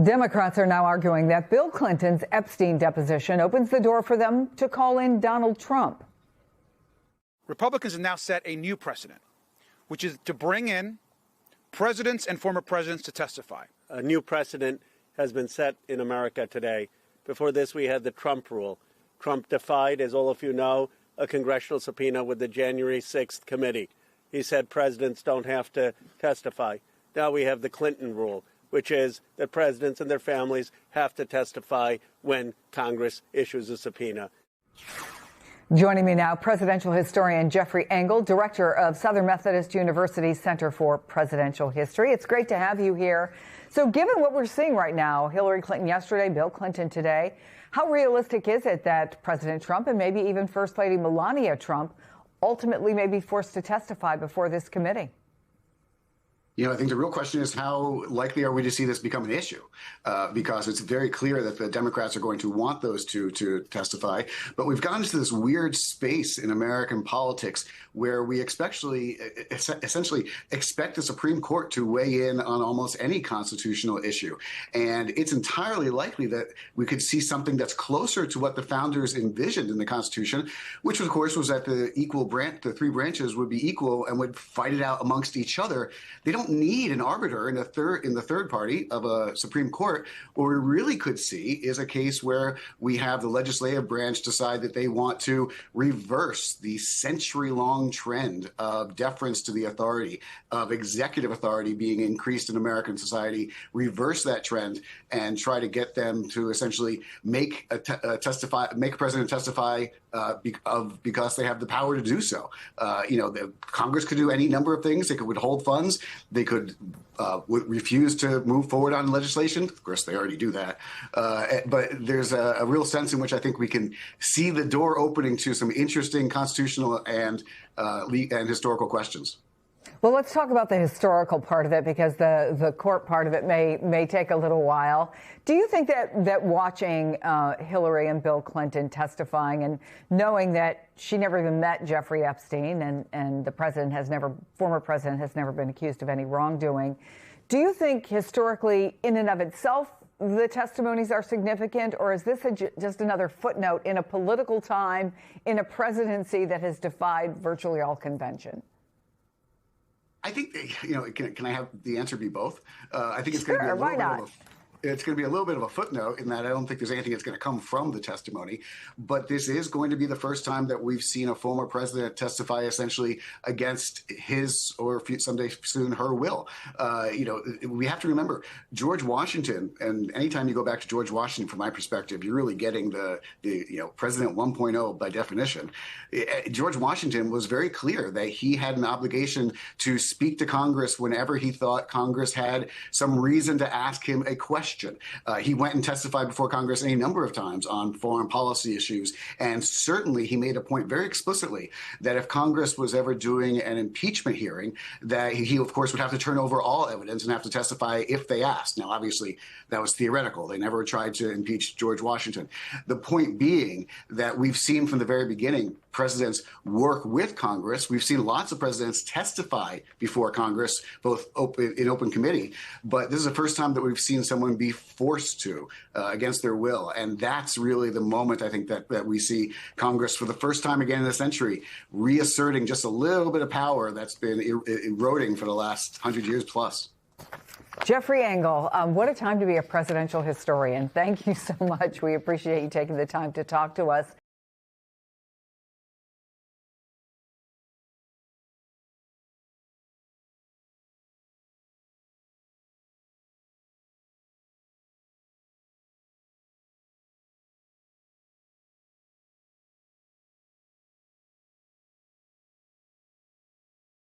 Democrats are now arguing that Bill Clinton's Epstein deposition opens the door for them to call in Donald Trump. Republicans have now set a new precedent, which is to bring in presidents and former presidents to testify. A new precedent has been set in America today. Before this, we had the Trump rule. Trump defied, as all of you know, a congressional subpoena with the January 6th committee. He said presidents don't have to testify. Now we have the Clinton rule, which is that presidents and their families have to testify when Congress issues a subpoena. Joining me now, presidential historian Jeffrey Engel, director of Southern Methodist University Center for Presidential History. It's great to have you here. So given what we're seeing right now, Hillary Clinton yesterday, Bill Clinton today, how realistic is it that President Trump and maybe even First Lady Melania Trump ultimately may be forced to testify before this committee? I think the real question is how likely are we to see this become an issue? Because it's very clear that the Democrats are going to want those two to testify. But we've gotten into this weird space in American politics where we essentially expect the Supreme Court to weigh in on almost any constitutional issue. And it's entirely likely that we could see something that's closer to what the founders envisioned in the Constitution, which, of course, was that the three branches would be equal and would fight it out amongst each other. They don't need an arbiter in the third party of a Supreme Court. What we really could see is a case where we have the legislative branch decide that they want to reverse the century-long trend of deference to the authority, of executive authority being increased in American society, reverse that trend and try to get them to essentially make a president testify because they have the power to do so. The Congress could do any number of things. They could withhold funds. They could refuse to move forward on legislation. Of course, they already do that. But there's a real sense in which I think we can see the door opening to some interesting constitutional and historical questions. Well, let's talk about the historical part of it, because the court part of it may take a little while. Do you think that watching Hillary and Bill Clinton testifying and knowing that she never even met Jeffrey Epstein and the former president has never been accused of any wrongdoing, do you think historically in and of itself the testimonies are significant, or is this just another footnote in a political time in a presidency that has defied virtually all convention? I think, can I have the answer be both? I think it's sure, going to be why not? It's going to be a little bit of a footnote in that I don't think there's anything that's going to come from the testimony. But this is going to be the first time that we've seen a former president testify essentially against his, or someday soon her will. We have to remember George Washington, and anytime you go back to George Washington, from my perspective, you're really getting the President 1.0 by definition. George Washington was very clear that he had an obligation to speak to Congress whenever he thought Congress had some reason to ask him a question. He went and testified before Congress any number of times on foreign policy issues. And certainly he made a point very explicitly that if Congress was ever doing an impeachment hearing, that he, of course, would have to turn over all evidence and have to testify if they asked. Now, obviously, that was theoretical. They never tried to impeach George Washington. The point being that we've seen from the very beginning presidents work with Congress. We've seen lots of presidents testify before Congress, both in open committee. But this is the first time that we've seen someone be forced to against their will. And that's really the moment, I think, that we see Congress for the first time again in a century reasserting just a little bit of power that's been eroding for the last 100 years plus. Jeffrey Engel, what a time to be a presidential historian. Thank you so much. We appreciate you taking the time to talk to us.